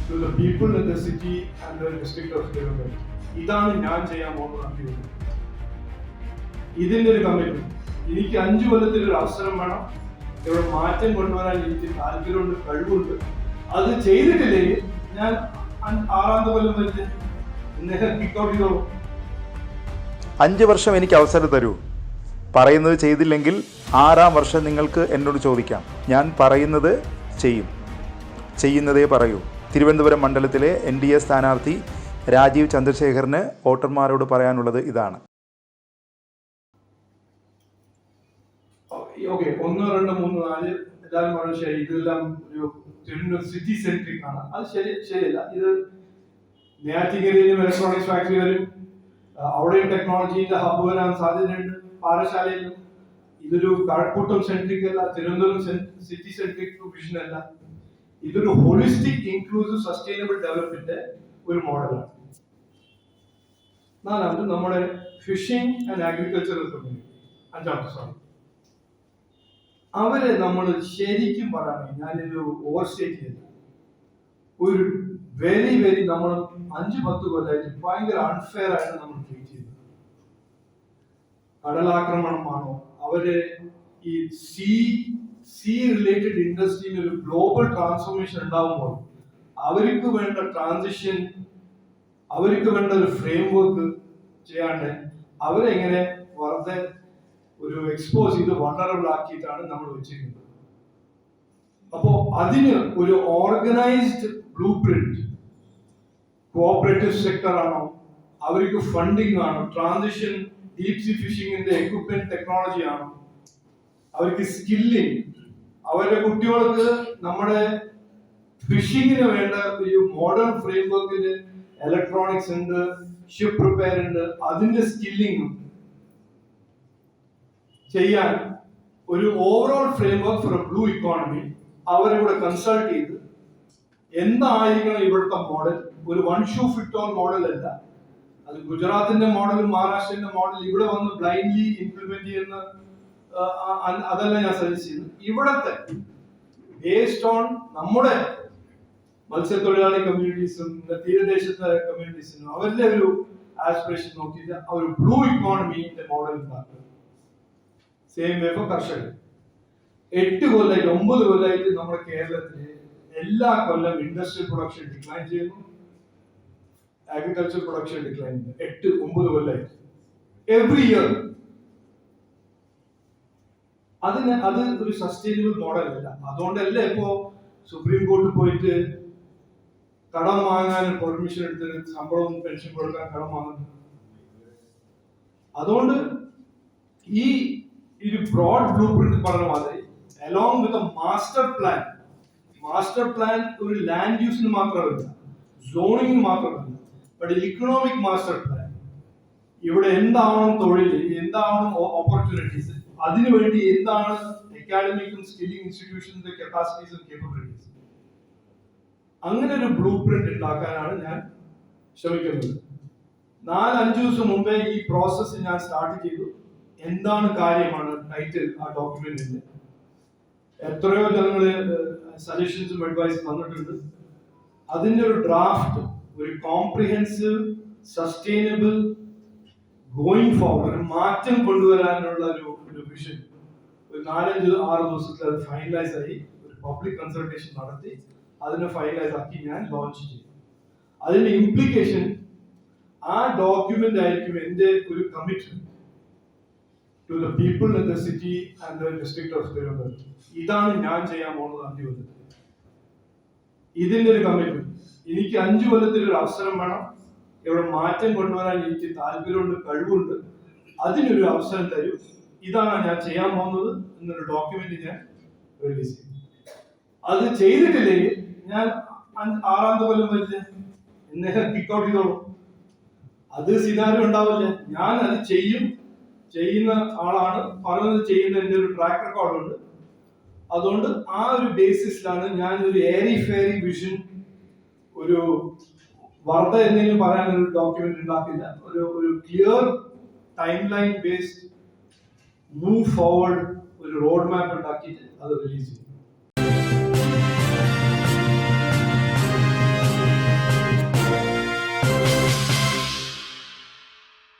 to the people in the city and the district of Tirunelveli. ഇതാണ് ഞാൻ ചെയ്യാൻ പോകുന്ന അഭിമുഖം. ഇതിൻ്റെ ഒരു കമ്മിറ്റ്മെന്റ്. എനിക്ക് 5 കൊല്ലത്തിൽ ഒരു അവസരം വേണം. ഇവിടെ മാറ്റം കൊണ്ടുവരാൻ എനിക്ക് താല്പര്യമുണ്ട്, കഴിവുണ്ട്. അത് ചെയ്തിട്ടില്ലെങ്കിൽ ഞാൻ 6ാമത്തെ കൊല്ലം വെച്ച് കിക്ക് ഔട്ട് ചെയ്തോളൂ. 5 വർഷം എനിക്ക് അവസരം തരൂ. പറയുന്നത് ചെയ്തില്ലെങ്കിൽ 6ാം വർഷം നിങ്ങൾക്ക് എന്നോട് ചോദിക്കാം. ഞാൻ പറയുന്നത് ചെയ്യും, ചെയ്യുന്നതേ പറയൂ. തിരുവനന്തപുരം മണ്ഡലത്തിലെ NDA സ്ഥാനാർത്ഥി രാജീവ് ചന്ദ്രശേഖറിന് വോട്ടർമാരോട് പറയാനുള്ളത് ഇതാണ്. ഓക്കെ, 1, 2, 3, 4 എല്ലാവരും പറഞ്ഞു ശരി, ഇതെല്ലാം ഒരു തിരുവനന്തപുരം സിറ്റി സെൻട്രിക് ആണ്. അത് ശരിയല്ല. ഇത് നെയ്യാറ്റിൻകരയിലും ഇലക്ട്രോണിക്സ് ഫാക്ടറി വരും, അവിടെയും ടെക്നോളജിന്റെ ഹബ്ബ് വരാൻ സാധ്യതയുണ്ട്. പാറശാലയിലും ഇതൊരു കഴക്കൂട്ടം സെൻട്രിക് അല്ല, തിരുവനന്തപുരം സിറ്റി സെൻട്രിക് വിഷൻ അല്ല. ഇതൊരു ഹോളിസ്റ്റിക് ഇൻക്ലൂസീവ് സസ്റ്റൈനബിൾ ഡെവലപ്മെന്റ് ഒരു മോഡലാണ്. 4ാമത് നമ്മുടെ ഫിഷിംഗ് ആൻഡ് അഗ്രികൾച്ചറൽ കമ്മ്യൂണിറ്റി. 5ാമത്തെ സാധനം അവരെ നമ്മൾ ശരിക്കും പറയുകയാണെങ്കിൽ, ഞാനൊരു ഓവർസ്റ്റേറ്റ് ചെയ്ത ഒരു വെരി നമ്മൾ 5-10 കൊല്ലമായിട്ട് ഭയങ്കര അൺഫെയർ ആയിട്ട് നമ്മൾ ട്രീറ്റ് ചെയ്തത്. കടലാക്രമണമാണോ, അവര് ഈ സീ റിലേറ്റഡ് ഇൻഡസ്ട്രിയിൽ ഒരു ഗ്ലോബൽ ട്രാൻസ്ഫോർമേഷൻ ഉണ്ടാകുമ്പോൾ അവർക്ക് വേണ്ട ട്രാൻസിഷൻ, അവർക്ക് വേണ്ട ഒരു ഫ്രെയിം വർക്ക് ചെയ്യാണ്ട് അവരെങ്ങനെ വെറുതെ ഒരു എക്സ്പോസ് ചെയ്ത് വൾണറബിൾ ആക്കിയിട്ടാണ് നമ്മൾ വെച്ചിരിക്കുന്നത്. അപ്പോ അതിന് ഒരു organised blue print, cooperative sector ആണോ, അവർക്ക് ഫണ്ടിങ് ആണോ, ട്രാൻസിഷൻ ഡീപ് സീ ഫിഷിംഗിന്റെ എക്വിപ്മെന്റ് ടെക്നോളജി ആണോ, അവർക്ക് സ്കില്ലിങ്, അവരുടെ കുട്ടികൾക്ക് നമ്മുടെ ഫിഷിങ്ങിന് വേണ്ട ഒരു മോഡേൺ ഫ്രെയിം വർക്കില് ഇലക്ട്രോണിക്സ് ഉണ്ട്, ഷിപ്പ് റിപ്പയർ ഉണ്ട്, അതിന്റെ സ്കില്ലിങ്ങും ചെയ്യാൻ ഒരു overall frame work for a blue economy അവരെ കൂടെ കൺസൾട്ട് ചെയ്ത് എന്തായിരിക്കണം ഇവിടുത്തെ മോഡൽ. ഒരു one shoe fit on model അല്ല. അത് ഗുജറാത്തിന്റെ മോഡലും മഹാരാഷ്ട്രന്റെ മോഡൽ ഇവിടെ വന്ന് ബ്ലൈൻഡ്ലി ഇംപ്ലിമെന്റ് ചെയ്യുന്ന അതല്ല ഞാൻ സജസ്റ്റ് ചെയ്യുന്നത്. ഇവിടത്തെ ബേസ്ഡ് ഓൺ നമ്മുടെ മത്സ്യത്തൊഴിലാളി കമ്മ്യൂണിറ്റീസും തീരദേശത്തെ കമ്മ്യൂണിറ്റീസിനും അവരുടെ ഒരു ആസ്പിറേഷൻ നോക്കിയിട്ട് ഒരു ബ്ലൂ ഇക്കോണമിന്റെ മോഡൽ ഉണ്ടാക്കുക. സെയിം വേ ഫോർ കർഷകർ. 8 കൊല്ലമായിട്ട് 9 കൊല്ലമായിട്ട് നമ്മുടെ കേരളത്തില് എല്ലാ കൊല്ലം ഇൻഡസ്ട്രിയൽ പ്രൊഡക്ഷൻ ഡിക്ലൈൻ ചെയ്യുന്നു, അഗ്രികൾച്ചർ പ്രൊഡക്ഷൻ ഡിക്ലൈൻ ചെയ്യുന്നു. 8-9 കൊല്ലമായിട്ട് എവറി ഇയർ. അത് ഒരു സസ്റ്റൈനബിൾ മോഡൽ അല്ല. അതുകൊണ്ടല്ലേ ഇപ്പോ സുപ്രീം കോർട്ടിൽ പോയിട്ട് കടം വാങ്ങാൻ പെർമിഷൻ എടുത്ത് ശമ്പളവും പെൻഷൻ കൊടുക്കാൻ കടം വാങ്ങുന്നു. അതുകൊണ്ട് ഈ ഒരു ബ്രോഡ് ബ്ലൂ പ്രിന്റ് പറഞ്ഞ മാതിരി അലോങ് വിത്ത് മാസ്റ്റർ പ്ലാൻ ഒരു ലാൻഡ് യൂസിന് മാത്രമല്ല, സോണിങ്ങിന് മാത്രമല്ല, ബട്ട് ഇക്കണോമിക് മാസ്റ്റർ പ്ലാൻ. ഇവിടെ എന്താവണം തൊഴിൽ, എന്താവണം ഓപ്പർച്യൂണിറ്റീസ്, അതിനുവേണ്ടി എന്താണ് അക്കാഡമിക്കും സ്കില്ലിംഗ് ഇൻസ്റ്റിറ്റ്യൂഷൻസിന്റെ കപ്പാസിറ്റീസും കേപ്പബിലിറ്റീസ്, അങ്ങനെ ഒരു ബ്ലൂ പ്രിന്റ് ഉണ്ടാക്കാനാണ് ഞാൻ ശ്രമിക്കുന്നത്. 4-5 ദിവസം മുമ്പേ ഈ പ്രോസസ്സ് ഞാൻ സ്റ്റാർട്ട് ചെയ്തു. എന്താണ് കാര്യമാണ് ടൈറ്റിൽ ആ ഡോക്യുമെന്റിന്റെ. എത്രയോ ജനങ്ങള് സജഷൻസും അഡ്വൈസും തന്നിട്ടുണ്ട്. അതിന്റെ ഒരു ഡ്രാഫ്റ്റ്, ഒരു കോംപ്രിഹെൻസീവ് സസ്റ്റൈനബിൾ ഗോയിങ് ഫോർവേഡ് മാറ്റം കൊണ്ടുവരാനുള്ള ഒരു വിഷൻ ഒരു 4-6 ദിവസത്തിൽ അത് ഫൈനലൈസ് ആയി. ഒരു പബ്ലിക് കൺസൾട്ടേഷൻ നടത്തി അതിനെ ഫൈനലൈസ് ആക്കി ഞാൻ ലോഞ്ച് ചെയ്തു. അതിന്റെ ഇംപ്ലിക്കേഷൻ ആ ഡോക്യുമെന്റ് ആയിരിക്കും എന്റെ ഒരു commitment to the people in the city and the district of Tirunelveli. ഇതാണ് ഞാൻ ചെയ്യാൻ പോകുന്നത് 5 കൊല്ലത്തിൽ. ഇതിന്റെ ഒരു കമ്മിറ്റ്മെന്റ്. എനിക്ക് 5 കൊല്ലത്തിൽ ഒരു അവസരം വേണം. ഇവിടെ മാറ്റം കൊണ്ടുവരാൻ എനിക്ക് താല്പര്യമുണ്ട്, കഴിവുണ്ട്. അതിനൊരു അവസരം തരൂ. ഇതാണ് ഞാൻ ചെയ്യാൻ പോകുന്നത് എന്നൊരു ഡോക്യുമെന്റ് ഞാൻ റിലീസ് ചെയ്യും. അത് ചെയ്തിട്ടില്ലെങ്കിൽ ഞാൻ 6ാമത്തെ കൊല്ലം വെച്ച് കിക്ക് ഔട്ട് ചെയ്തോളൂ. അത് സിനാരി ഉണ്ടാവില്ല. ഞാൻ അത് ചെയ്യുന്ന ആളാണ്, പറഞ്ഞത് ചെയ്യുന്ന എന്റെ ഒരു ട്രാക്ക് റെക്കോർഡ് ഉണ്ട്. അതുകൊണ്ട് ആ ഒരു ബേസിസിലാണ് ഞാൻ ഒരു എയറി ഫെയറി വിഷൻ, ഒരു വാർത്ത എന്തെങ്കിലും പറയാൻ ഒരു ഡോക്യുമെന്റ് ഉണ്ടാക്കില്ല. ഒരു clear time line based move forward ഒരു റോഡ് മാപ്പ് ഉണ്ടാക്കിയിട്ട് അത് റിലീസ് ചെയ്യും.